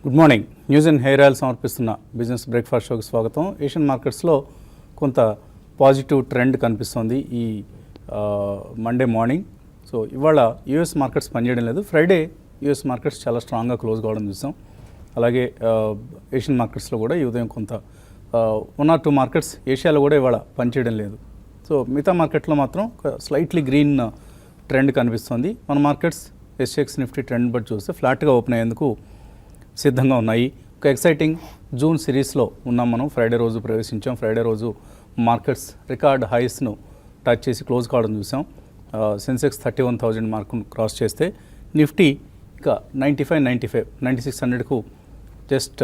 Good morning. News and hair oil సమర్పిస్తున్న business breakfast షోకి స్వాగతం. ఏషియన్ మార్కెట్స్లో కొంత పాజిటివ్ ట్రెండ్ కనిపిస్తుంది ఈ మండే మార్నింగ్. సో ఇవాళ యూఎస్ మార్కెట్స్ పనిచేయడం లేదు. ఫ్రైడే యూఎస్ మార్కెట్స్ చాలా స్ట్రాంగ్గా క్లోజ్ కావడం చూసాం. అలాగే ఏషియన్ మార్కెట్స్లో కూడా ఈ ఉదయం కొంత 1 or 2 మార్కెట్స్ ఏషియాలో కూడా ఇవాళ పనిచేయడం లేదు. సో మిగతా మార్కెట్లో మాత్రం స్లైట్లీ గ్రీన్ ట్రెండ్ కనిపిస్తుంది. మన మార్కెట్స్ ఎస్ఎక్స్ నిఫ్టీ ట్రెండ్ బట్టి చూస్తే ఫ్లాట్గా ఓపెన్ అయ్యేందుకు సిద్ధంగా ఉన్నాయి. ఒక ఎక్సైటింగ్ జూన్ సిరీస్లో ఉన్నాం మనం. ఫ్రైడే రోజు ప్రవేశించాం. ఫ్రైడే రోజు మార్కెట్స్ రికార్డ్ హైస్ను టచ్ చేసి క్లోజ్ కావడం చూసాం. సెన్సెక్స్ 31,000 మార్కును క్రాస్ చేస్తే నిఫ్టీ ఇక 9600కు జస్ట్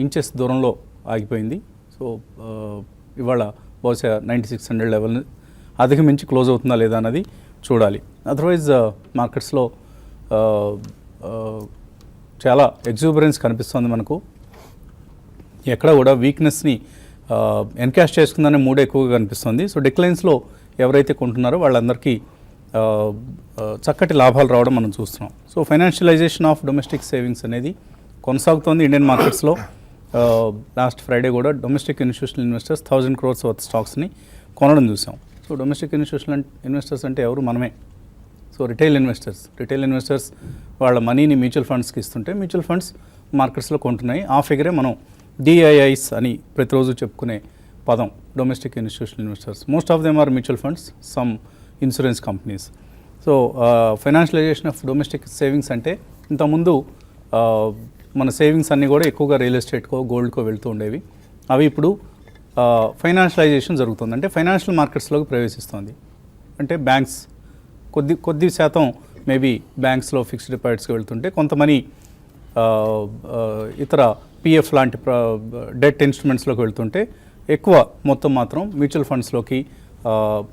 ఇంచెస్ దూరంలో ఆగిపోయింది. సో ఇవాళ బహుశా 9600 లెవెల్ని అధిగమించి క్లోజ్ అవుతుందా లేదా అన్నది చూడాలి. అదర్వైజ్ మార్కెట్స్లో చాలా ఎగ్జూబరెన్స్ కనిపిస్తుంది మనకు. ఎక్కడ కూడా వీక్నెస్ని ఎన్కాష్ చేసుకుందనే మూడ్ ఎక్కువగా కనిపిస్తుంది. సో డిక్లైన్స్లో ఎవరైతే కొంటున్నారో వాళ్ళందరికీ చక్కటి లాభాలు రావడం మనం చూస్తున్నాం. So financialization of domestic savings అనేది కొనసాగుతోంది ఇండియన్ మార్కెట్స్లో. లాస్ట్ ఫ్రైడే కూడా domestic institutional investors 1000 crores worth స్టాక్స్ని కొనడం చూసాం. సో డొమెస్టిక్ ఇన్స్టిట్యూషనల్ ఇన్వెస్టర్స్ అంటే ఎవరు? మనమే. సో రిటైల్ ఇన్వెస్టర్స్ వాళ్ళ మనీని మ్యూచువల్ ఫండ్స్కి ఇస్తుంటే మ్యూచువల్ ఫండ్స్ మార్కెట్స్లో కొంటున్నాయి. ఆ ఫిగరే మనం డిఐఐస్ అని ప్రతిరోజు చెప్పుకునే పదం. Domestic institutional investors most of them are mutual funds, some insurance companies. So financialization of domestic savings అంటే ఇంతకుముందు మన సేవింగ్స్ అన్నీ కూడా ఎక్కువగా రియల్ ఎస్టేట్కో గోల్డ్కో వెళ్తూ ఉండేవి. అవి ఇప్పుడు ఫైనాన్షియలైజేషన్ జరుగుతుంది. అంటే ఫైనాన్షియల్ మార్కెట్స్లోకి ప్రవేశిస్తుంది. అంటే బ్యాంక్స్ కొద్ది శాతం మేబీ బ్యాంక్స్లో ఫిక్స్డ్ డిపాజిట్స్కి వెళ్తుంటే కొంతమంది ఇతర పిఎఫ్ లాంటి డెట్ ఇన్స్ట్రుమెంట్స్లోకి వెళ్తుంటే ఎక్కువ మొత్తం మాత్రం మ్యూచువల్ ఫండ్స్లోకి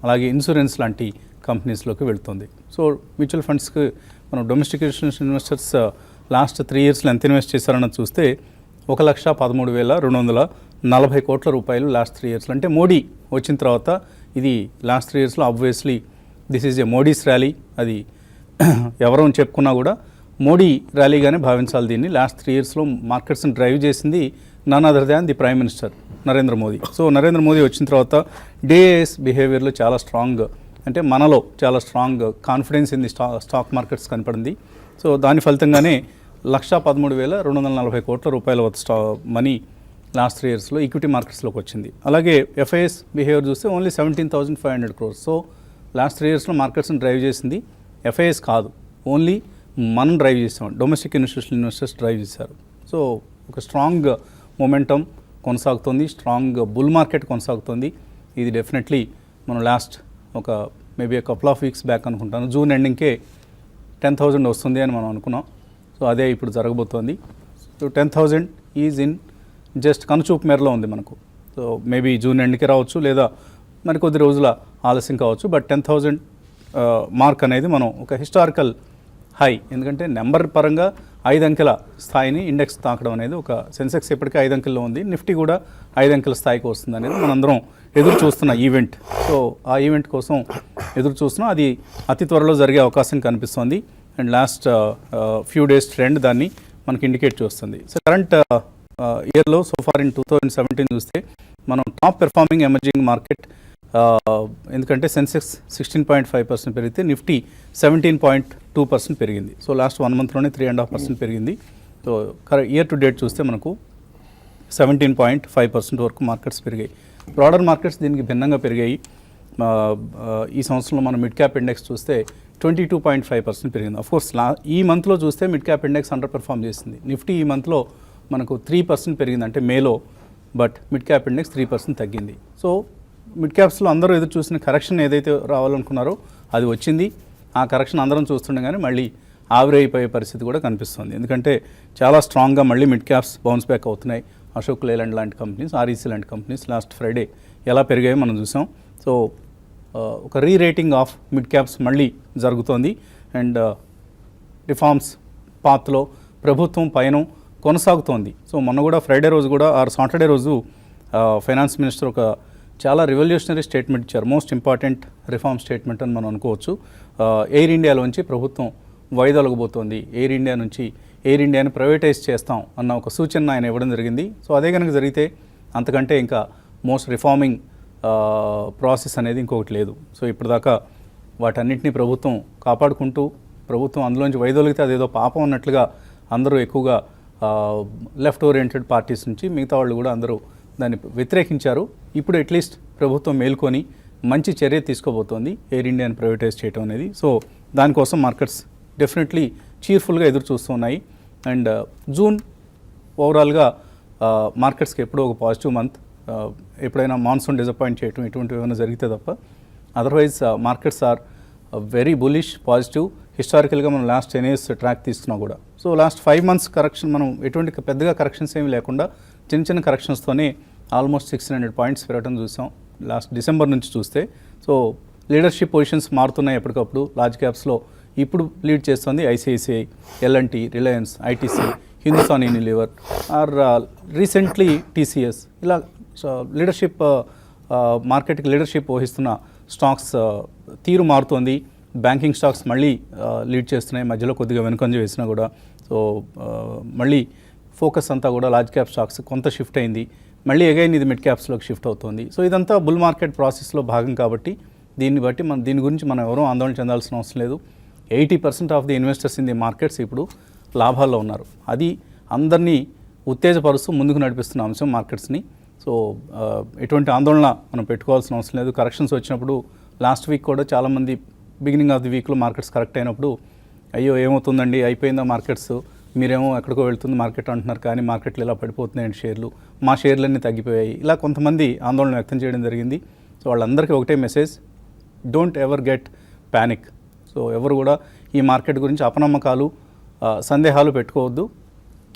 అలాగే ఇన్సూరెన్స్ లాంటి కంపెనీస్లోకి వెళ్తుంది. సో మ్యూచువల్ ఫండ్స్కి మనం డొమెస్టిక్ ఇన్వెస్టర్స్ లాస్ట్ 3 yearsలో ఎంత ఇన్వెస్ట్ చేశారన్నది చూస్తే 1,13,240 కోట్ల రూపాయలు లాస్ట్ 3 yearsలో. అంటే మోడీ వచ్చిన తర్వాత ఇది లాస్ట్ 3 yearsలో obviously this is a Modi's rally. అది ఎవరో చెప్పుకున్నా కూడా మోడీ ర్యాలీగానే భావించాలి దీన్ని. లాస్ట్ 3 yearsలో మార్కెట్స్ని డ్రైవ్ చేసింది none other than the prime minister Narendra Modi. So Narendra Modi వచ్చిన తర్వాత డిఐఎస్ బిహేవియర్లో చాలా స్ట్రాంగ్, అంటే మనలో చాలా strong confidence in the stock markets కనపడింది. సో దాని ఫలితంగానే 1,13,240 కోట్ల రూపాయల మనీ లాస్ట్ 3 yearsలో ఈక్విటీ మార్కెట్స్లోకి వచ్చింది. అలాగే ఎఫ్ఐఎస్ బిహేవియర్ చూస్తే ఓన్లీ 17,500 crores. సో లాస్ట్ 3 yearsలో మార్కెట్స్ని డ్రైవ్ చేసింది ఎఫ్ఐఎస్ కాదు, ఓన్లీ మనం డ్రైవ్ చేసాం. డొమెస్టిక్ ఇన్స్టిట్యూషనల్ ఇన్వెస్టర్స్ డ్రైవ్ చేశారు. సో ఒక స్ట్రాంగ్ మొమెంటం కొనసాగుతుంది, స్ట్రాంగ్ బుల్ మార్కెట్ కొనసాగుతుంది. ఇది డెఫినెట్లీ మనం లాస్ట్ ఒక maybe couple of weeks back అనుకుంటాను జూన్ ఎండింగ్కే 10,000 వస్తుంది అని మనం అనుకున్నాం. సో అదే ఇప్పుడు జరగబోతోంది. సో 10,000 ఈజ్ ఇన్ జస్ట్ కనుచూపు మేరలో ఉంది మనకు. సో మేబీ జూన్ ఎండ్కి రావచ్చు, లేదా మరి కొద్ది రోజుల ఆలస్యం కావచ్చు. బట్ 10,000 మార్క్ అనేది మనం ఒక హిస్టారికల్ హై. ఎందుకంటే నెంబర్ పరంగా 5 అంకెల స్థాయిని ఇండెక్స్ తాకడం అనేది, ఒక సెన్సెక్స్ ఇప్పటికే 5 అంకెల్లో ఉంది, నిఫ్టీ కూడా 5 అంకెల స్థాయికి వస్తుంది అనేది మనందరం ఎదురు చూస్తున్న ఈవెంట్. సో ఆ ఈవెంట్ కోసం ఎదురు చూస్తున్నాం. అది అతి త్వరలో జరిగే అవకాశం కనిపిస్తుంది. And last few days trend దాన్ని మనకి ఇండికేట్ చేస్తుంది. సో కరెంట్ ఇయర్లో సోఫార్ ఇన్ 2017 చూస్తే మనం టాప్ పెర్ఫార్మింగ్ ఎమర్జింగ్ మార్కెట్. ఎందుకంటే సెన్సెక్స్ 16.5% పెరిగితే నిఫ్టీ 17.2% పెరిగింది. సో లాస్ట్ 1 monthలోనే 3.5% పెరిగింది. సో ఇయర్ టు డేట్ చూస్తే మనకు 17.5% వరకు మార్కెట్స్ పెరిగాయి. బ్రాడర్ మార్కెట్స్ దీనికి భిన్నంగా పెరిగాయి. ఈ సంవత్సరంలో మనం మిడ్ క్యాప్ ఇండెక్స్ చూస్తే 22.5% పెరిగింది. అఫ్కోర్స్ ఈ మంత్లో చూస్తే mid cap index under perform చేసింది. నిఫ్టీ ఈ మంత్లో మనకు 3% పెరిగింది, అంటే మేలో. బట్ మిడ్ క్యాప్ ఇండెక్స్ 3% తగ్గింది. సో మిడ్ క్యాప్స్లో అందరూ ఎదురు చూసిన కరెక్షన్ ఏదైతే రావాలనుకున్నారో అది వచ్చింది. ఆ కరెక్షన్ అందరం చూస్తుండగానే మళ్ళీ ఆవిరైపోయే పరిస్థితి కూడా కనిపిస్తుంది. ఎందుకంటే చాలా స్ట్రాంగ్గా మళ్ళీ మిడ్ క్యాప్స్ బౌన్స్ బ్యాక్ అవుతున్నాయి. అశోక్ లేలాండ్ లాంటి కంపెనీస్, ఆర్ఈసీ లాంటి కంపెనీస్ లాస్ట్ ఫ్రైడే ఎలా పెరిగాయో మనం చూసాం. సో ఒక రీరేటింగ్ ఆఫ్ మిడ్ క్యాప్స్ మళ్ళీ జరుగుతోంది. అండ్ రిఫార్మ్స్ పాత్లో ప్రభుత్వం పయనం కొనసాగుతోంది. సో మొన్న కూడా ఫ్రైడే రోజు కూడా సాటర్డే రోజు ఫైనాన్స్ మినిస్టర్ ఒక చాలా రివల్యూషనరీ స్టేట్మెంట్ ఇచ్చారు. మోస్ట్ ఇంపార్టెంట్ రిఫార్మ్ స్టేట్మెంట్ అని మనం అనుకోవచ్చు. ఎయిర్ ఇండియాలోంచి ప్రభుత్వం వైదొలగబోతోంది. ఎయిర్ ఇండియా నుంచి ఎయిర్ ఇండియాని ప్రైవేటైజ్ చేస్తాం అన్న ఒక సూచన ఆయన ఇవ్వడం జరిగింది. సో అదే కనుక జరిగితే అంతకంటే ఇంకా మోస్ట్ రిఫార్మింగ్ ప్రాసెస్ అనేది ఇంకొకటి లేదు. సో ఇప్పటిదాకా వాటన్నిటిని ప్రభుత్వం కాపాడుకుంటూ ప్రభుత్వం అందులోంచి వైదొలిగితే అదేదో పాపం అన్నట్లుగా అందరూ ఎక్కువగా లెఫ్ట్ ఓరియంటెడ్ పార్టీస్ నుంచి మిగతా వాళ్ళు కూడా అందరూ దాన్ని వ్యతిరేకించారు. ఇప్పుడు అట్లీస్ట్ ప్రభుత్వం మేల్కొని మంచి చర్య తీసుకోబోతోంది ఎయిర్ ఇండియాని ప్రైవేటైజ్ చేయడం అనేది. సో దానికోసం మార్కెట్స్ డెఫినెట్లీ చీర్ఫుల్గా ఎదురు చూస్తున్నాయి. అండ్ జూన్ ఓవరాల్గా మార్కెట్స్కి ఎప్పుడూ ఒక పాజిటివ్ మంత్. ఎప్పుడైనా మాన్సూన్ డిసప్పాయింట్ చేయటం ఇటువంటివి ఏమైనా జరిగితే తప్ప otherwise markets are very bullish, positive. హిస్టారికల్గా మనం లాస్ట్ 10 years ట్రాక్ తీసుకున్నా కూడా. సో లాస్ట్ 5 months కరెక్షన్ మనం ఎటువంటి పెద్దగా కరెక్షన్స్ ఏమి లేకుండా చిన్న చిన్న కరెక్షన్స్తోనే ఆల్మోస్ట్ 600 points పెరగడం చూసాం లాస్ట్ డిసెంబర్ నుంచి చూస్తే. సో లీడర్షిప్ పొజిషన్స్ మారుతున్నాయి ఎప్పటికప్పుడు. లార్జ్ క్యాప్స్లో ఇప్పుడు లీడ్ చేస్తుంది ICICI, L&T, Reliance, ITC, Hindustan Unilever or recently TCS. ఇలా లీడర్షిప్ మార్కెట్కి లీడర్షిప్ వహిస్తున్న స్టాక్స్ తీరు మారుతోంది. బ్యాంకింగ్ స్టాక్స్ మళ్ళీ లీడ్ చేస్తున్నాయి, మధ్యలో కొద్దిగా వెనుకంజ వేసినా కూడా. సో మళ్ళీ ఫోకస్ అంతా కూడా లార్జ్ క్యాప్ స్టాక్స్ కొంత షిఫ్ట్ అయింది. మళ్ళీ అగైన్ ఇది మిడ్ క్యాప్స్లోకి షిఫ్ట్ అవుతుంది. సో ఇదంతా బుల్ మార్కెట్ ప్రాసెస్లో భాగం కాబట్టి దీన్ని బట్టి దీని గురించి మనం ఎవరూ ఆందోళన చెందాల్సిన అవసరం లేదు. 80% of the investors in the markets ఇప్పుడు లాభాల్లో ఉన్నారు. అది అందరినీ ఉత్తేజపరుస్తూ ముందుకు నడిపిస్తున్న అంశం మార్కెట్స్ని. సో ఎటువంటి ఆందోళన మనం పెట్టుకోవాల్సిన అవసరం లేదు. కరెక్షన్స్ వచ్చినప్పుడు లాస్ట్ వీక్ కూడా చాలామంది బిగినింగ్ ఆఫ్ ది వీక్లో మార్కెట్స్ కరెక్ట్ అయినప్పుడు అయ్యో ఏమవుతుందండి అయిపోయిందా మార్కెట్స్, మీరేమో ఎక్కడికో వెళ్తుంది మార్కెట్ అంటున్నారు కానీ మార్కెట్లు ఇలా పడిపోతున్నాయండి షేర్లు, మా షేర్లన్నీ తగ్గిపోయాయి, ఇలా కొంతమంది ఆందోళన వ్యక్తం చేయడం జరిగింది. సో వాళ్ళందరికీ ఒకటే message, don't ever get panic. So ఎవరు కూడా ఈ మార్కెట్ గురించి అపనమ్మకాలు సందేహాలు పెట్టుకోవద్దు.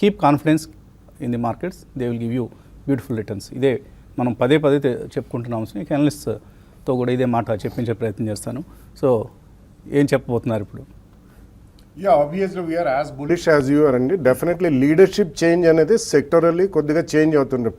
Keep confidence in the markets, they will give you beautiful returns. ఇదే మనం పదే చెప్పుకుంటున్నాం. ఇక అనలిస్ట్తో కూడా ఇదే మాట చెప్పించే ప్రయత్నం చేస్తాను. సో ఏం చెప్పబోతున్నారు ఇప్పుడు? Yeah, obviously we are as bullish as you are అండి. డెఫినెట్లీ లీడర్షిప్ చేంజ్ అనేది సెక్టరల్లీ కొద్దిగా చేంజ్ అవుతుంది.